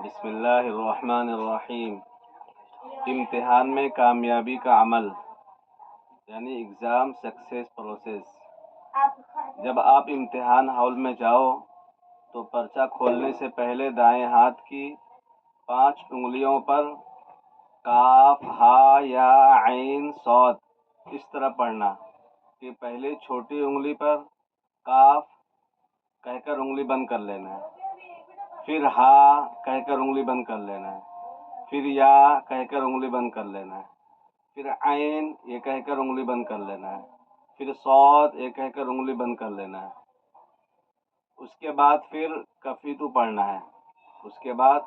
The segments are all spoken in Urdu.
بسم اللہ الرحمن الرحیم۔ امتحان میں کامیابی کا عمل یعنی ایگزام سکسیس پروسیس۔ جب آپ امتحان ہال میں جاؤ تو پرچہ کھولنے سے پہلے دائیں ہاتھ کی 5 انگلیوں پر کاف، ہا، یا، عین، صاد اس طرح پڑھنا کہ پہلے چھوٹی انگلی پر کاف کہہ کر انگلی بند کر لینا ہے، پھر ہا کہہ کر انگلی بند کر لینا ہے، پھر یا کہہ کر انگلی بند کر لینا ہے، پھر عین یہ کہہ کر انگلی بند کر لینا ہے، پھر صاد یہ کہہ کر انگلی بند کر لینا ہے۔ اس کے بعد پھر کفیتو پڑھنا ہے، اس کے بعد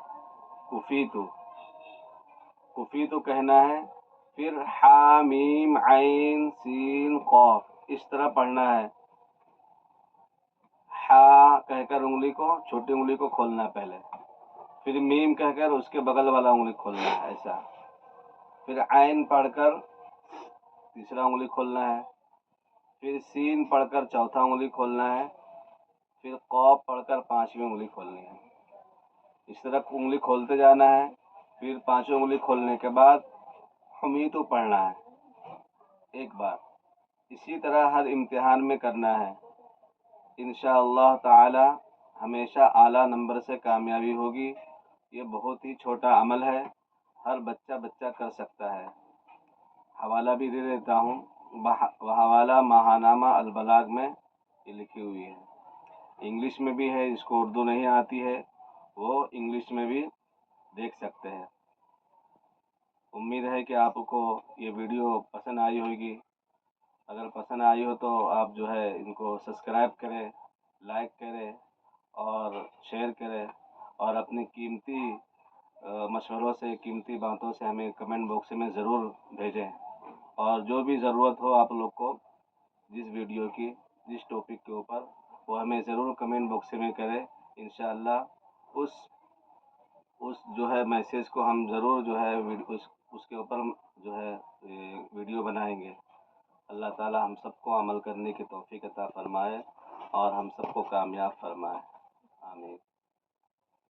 کفیتو کہنا ہے، پھر حا، میم، عین، سین، قاف اس طرح پڑھنا ہے۔ حا کہہ کر انگلی کو چھوٹی انگلی کو کھولنا ہے پہلے، پھر میم کہہ کر اس کے بغل والا انگلی کھولنا ہے ایسا، پھر عین پڑھ کر تیسرا انگلی کھولنا ہے، پھر سین پڑھ کر چوتھا انگلی کھولنا ہے، پھر قاف پڑھ کر 5ویں انگلی کھولنی ہے۔ اس طرح انگلی کھولتے جانا ہے، پھر 5 انگلی کھولنے کے بعد حمیتو پڑھنا ہے ایک بار۔ اسی طرح ہر امتحان میں کرنا ہے۔ انشاءاللہ تعالی ہمیشہ اعلیٰ نمبر سے کامیابی ہوگی۔ یہ بہت ہی چھوٹا عمل ہے، ہر بچہ کر سکتا ہے۔ حوالہ بھی دے دیتا ہوں، حوالہ ماہنامہ البلاغ میں یہ لکھی ہوئی ہے، انگلش میں بھی ہے، جس کو اردو نہیں آتی ہے وہ انگلش میں بھی دیکھ سکتے ہیں۔ امید ہے کہ آپ کو یہ ویڈیو پسند آئی ہوگی۔ اگر پسند آئی ہو تو آپ ان کو سبسکرائب کریں، لائک کریں اور شیئر کریں، اور اپنی قیمتی مشوروں سے، قیمتی باتوں سے ہمیں کمنٹ باکس میں ضرور بھیجیں، اور جو بھی ضرورت ہو آپ لوگ کو جس ویڈیو کی، جس ٹاپک کے اوپر، وہ ہمیں ضرور کمنٹ باکس میں کریں۔ انشاءاللہ اس میسیج کو ہم ضرور اس کے اوپر ویڈیو بنائیں گے۔ اللہ تعالی ہم سب کو عمل کرنے کی توفیق عطا فرمائے اور ہم سب کو کامیاب فرمائے۔